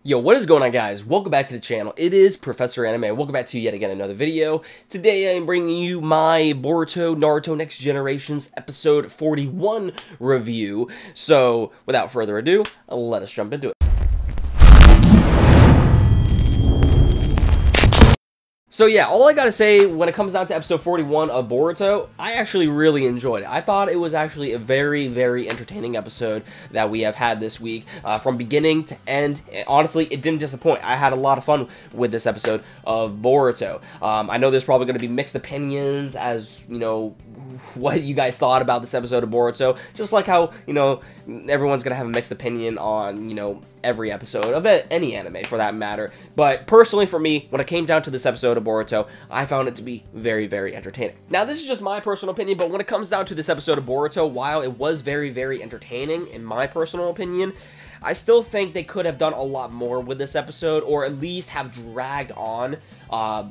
Yo, what is going on, guys? Welcome back to the channel. It is Professor Anime. Welcome back to yet again another video. Today I am bringing you my Boruto Naruto Next Generations episode 41 review. So, without further ado, let us jump into it. So yeah, all I gotta say when it comes down to episode 41 of Boruto, I actually really enjoyed it. I thought it was actually a very, very entertaining episode that we have had this week, from beginning to end. Honestly, it didn't disappoint. I had a lot of fun with this episode of Boruto. I know there's probably going to be mixed opinions as, you know, what you guys thought about this episode of Boruto, just like how, you know, everyone's going to have a mixed opinion on, you know, every episode of any anime for that matter. But personally for me, when it came down to this episode of Boruto, I found it to be very, very entertaining. Now, this is just my personal opinion, but when it comes down to this episode of Boruto, while it was very, very entertaining, in my personal opinion, I still think they could have done a lot more with this episode, or at least have dragged on,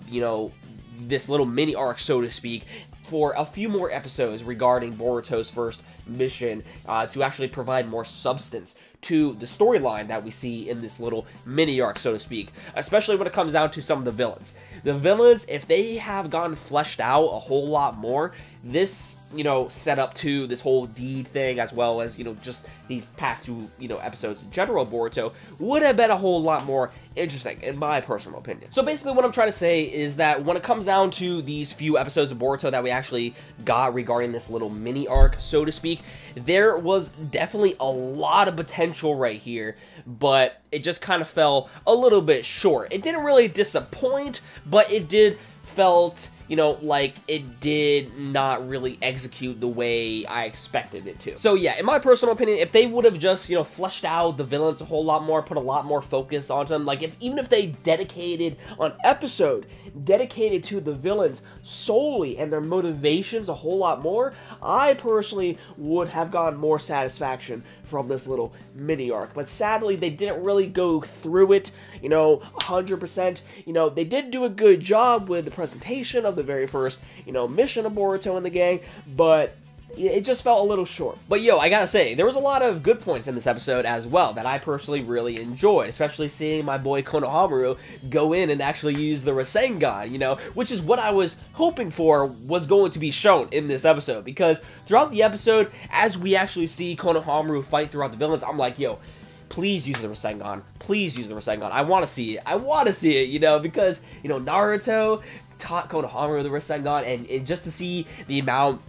you know, this little mini arc, so to speak, for a few more episodes regarding Boruto's first mission, to actually provide more substance to the storyline that we see in this little mini arc, so to speak, especially when it comes down to some of the villains. The villains, if they have gotten fleshed out a whole lot more, this, you know, set up to this whole deed thing, as well as, you know, just these past two, you know, episodes in general of Boruto, would have been a whole lot more interesting, in my personal opinion. So basically what I'm trying to say is that when it comes down to these few episodes of Boruto that we actually got regarding this little mini arc, so to speak, there was definitely a lot of potential right here, but it just kind of fell a little bit short. It didn't really disappoint, but it did felt, you know, like it did not really execute the way I expected it to. So yeah, in my personal opinion, if they would have just, you know, fleshed out the villains a whole lot more, put a lot more focus onto them, like even if they dedicated an episode dedicated to the villains solely and their motivations a whole lot more, I personally would have gotten more satisfaction from this little mini arc. But sadly, they didn't really go through it, you know, 100%. You know, they did do a good job with the presentation of the very first, you know, mission of Boruto and the gang, but it just felt a little short. But yo, I gotta say, there was a lot of good points in this episode as well that I personally really enjoyed, especially seeing my boy KONOHAMARU go in and actually use the Rasengan, you know, which is what I was hoping for was going to be shown in this episode, because throughout the episode, as we actually see KONOHAMARU fight throughout the villains, I'm like, yo, please use the Rasengan. Please use the Rasengan. I want to see it. I want to see it, you know, because, you know, Naruto taught KONOHAMARU the Rasengan, and just to see the amount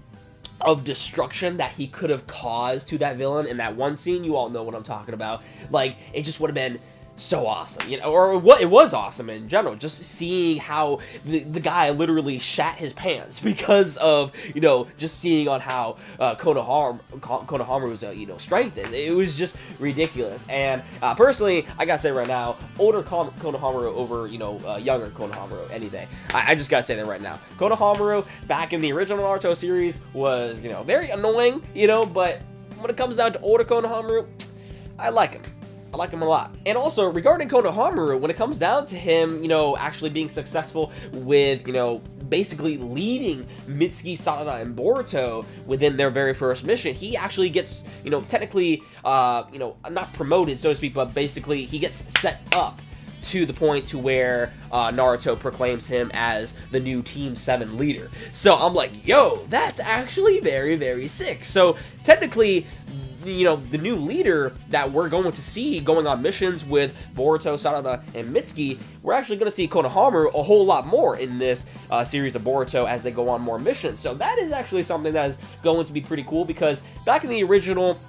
of destruction that he could have caused to that villain in that one scene, you all know what I'm talking about. Like, it just would have been so awesome, you know, or what, it was awesome in general, just seeing how the guy literally shat his pants because of, you know, just seeing on how Konohamaru's, you know, strength is. It was just ridiculous. And personally, I gotta say right now, older Konohamaru over, you know, younger Konohamaru any day. I just gotta say that right now. Konohamaru back in the original Naruto series was, you know, very annoying, you know, but when it comes down to older Konohamaru, I like him. I like him a lot. And also, regarding KONOHAMARU, when it comes down to him, you know, actually being successful with, you know, basically leading Mitsuki, Sarada, and Boruto within their very first mission, he actually gets, you know, technically, you know, not promoted, so to speak, but basically he gets set up to the point to where Naruto proclaims him as the new Team 7 leader. So I'm like, yo, that's actually very, very sick. So technically, you know, the new leader that we're going to see going on missions with Boruto, Sarada, and Mitsuki, we're actually going to see KONOHAMARU a whole lot more in this series of Boruto as they go on more missions. So that is actually something that is going to be pretty cool, because back in the original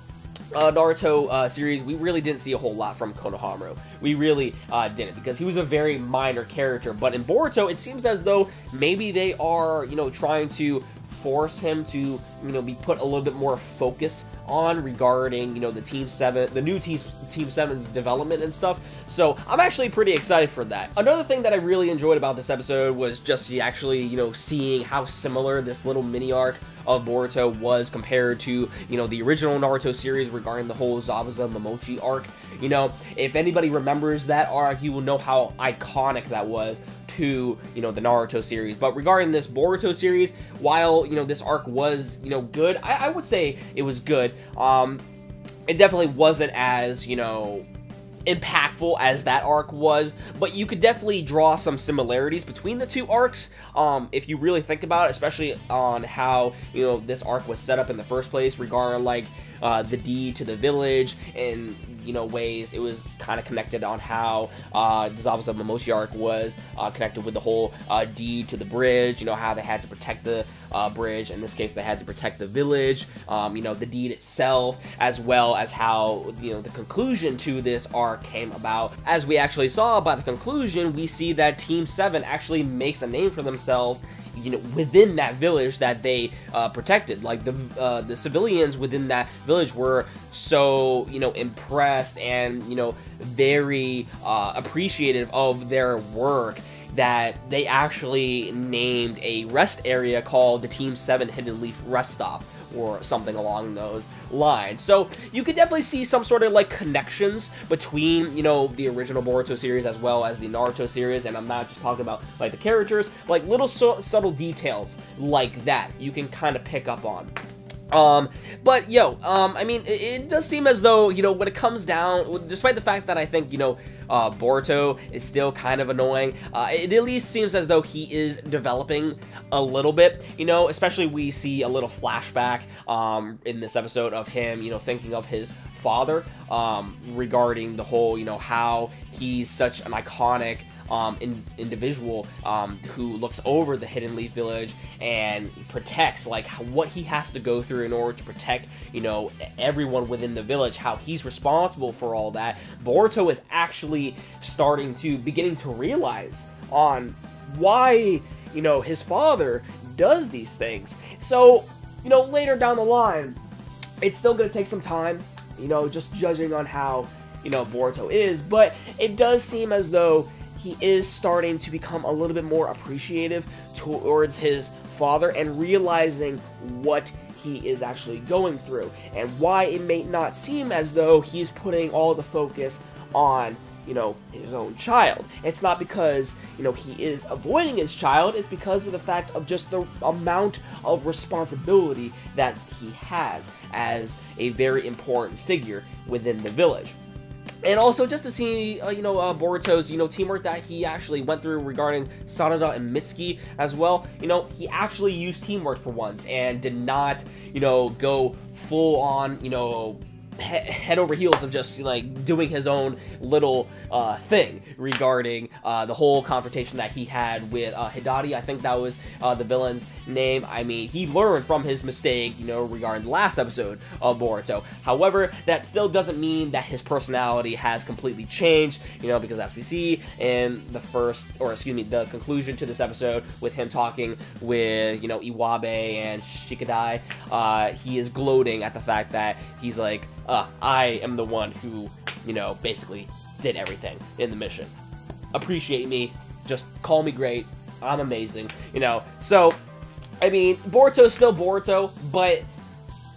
Naruto series, we really didn't see a whole lot from KONOHAMARU. We really didn't, because he was a very minor character. But in Boruto, it seems as though maybe they are, you know, trying to force him to, you know, be put a little bit more focus on regarding, you know, the Team 7, the new Team 7's development and stuff. So I'm actually pretty excited for that. Another thing that I really enjoyed about this episode was just actually, you know, seeing how similar this little mini arc of Boruto was compared to, you know, the original Naruto series regarding the whole Zabuza Momochi arc. You know, if anybody remembers that arc, you will know how iconic that was to, you know, the Naruto series. But regarding this Boruto series, while, you know, this arc was, you know, good, I would say it was good. It definitely wasn't as, you know, impactful as that arc was, but you could definitely draw some similarities between the two arcs if you really think about it, especially on how, you know, this arc was set up in the first place regarding like the deed to the village, and you know, ways it was kind of connected on how the Zabuza Momoshi arc was connected with the whole deed to the bridge, you know, how they had to protect the bridge. In this case, they had to protect the village, you know, the deed itself, as well as how, you know, the conclusion to this arc came about. As we actually saw by the conclusion, we see that Team 7 actually makes a name for themselves, you know, within that village that they protected. Like the civilians within that village were so, you know, impressed and, you know, very appreciative of their work that they actually named a rest area called the Team 7 Hidden Leaf Rest Stop, or something along those lines. So you could definitely see some sort of like connections between, you know, the original Boruto series as well as the Naruto series, and I'm not just talking about like the characters, like little subtle details like that you can kind of pick up on. But I mean, it does seem as though, you know, when it comes down, despite the fact that I think, you know, Boruto is still kind of annoying, it at least seems as though he is developing a little bit, you know, especially we see a little flashback in this episode of him, you know, thinking of his father regarding the whole, you know, how he's such an iconic individual who looks over the Hidden Leaf Village and protects, like, what he has to go through in order to protect, you know, everyone within the village, how he's responsible for all that. Boruto is actually beginning to realize on why, you know, his father does these things. So, you know, later down the line, it's still going to take some time, you know, just judging on how, you know, Boruto is, but it does seem as though he is starting to become a little bit more appreciative towards his father and realizing what he is actually going through and why it may not seem as though he's putting all the focus on, you know, his own child. It's not because, you know, he is avoiding his child, it's because of the fact of just the amount of responsibility that he has as a very important figure within the village. And also just to see, you know, Boruto's, you know, teamwork that he actually went through regarding Sanada and Mitsuki as well. You know, he actually used teamwork for once and did not, you know, go full on, you know, head over heels of just like doing his own little thing regarding the whole confrontation that he had with Hidari. I think that was the villain's name. I mean, he learned from his mistake, you know, regarding the last episode of Boruto. However, that still doesn't mean that his personality has completely changed, you know, because as we see in the conclusion to this episode with him talking with, you know, Iwabe and Shikadai, he is gloating at the fact that he's like, I am the one who, you know, basically did everything in the mission. Appreciate me. Just call me great. I'm amazing. You know, so, I mean, Boruto's still Boruto, but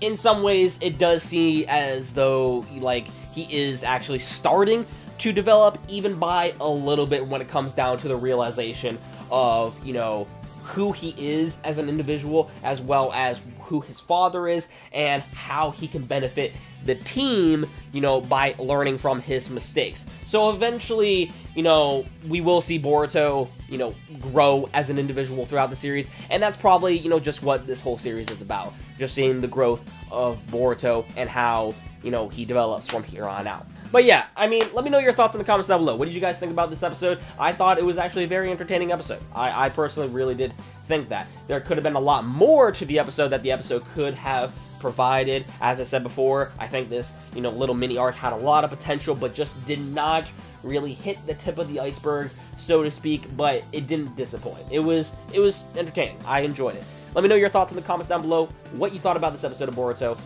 in some ways it does seem as though, like, he is actually starting to develop even by a little bit when it comes down to the realization of, you know, who he is as an individual, as well as who his father is, and how he can benefit the team, you know, by learning from his mistakes. So eventually, you know, we will see Boruto, you know, grow as an individual throughout the series, and that's probably, you know, just what this whole series is about. Just seeing the growth of Boruto and how, you know, he develops from here on out. But yeah, I mean, let me know your thoughts in the comments down below. What did you guys think about this episode? I thought it was actually a very entertaining episode. I personally really did think that. There could have been a lot more to the episode that the episode could have provided. As I said before, I think this, you know, little mini arc had a lot of potential, but just did not really hit the tip of the iceberg, so to speak, but it didn't disappoint. It was entertaining. I enjoyed it. Let me know your thoughts in the comments down below, what you thought about this episode of Boruto.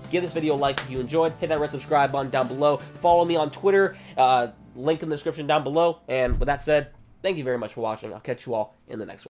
Give this video a like if you enjoyed. Hit that red subscribe button down below. Follow me on Twitter. Link in the description down below. And with that said, thank you very much for watching. I'll catch you all in the next one.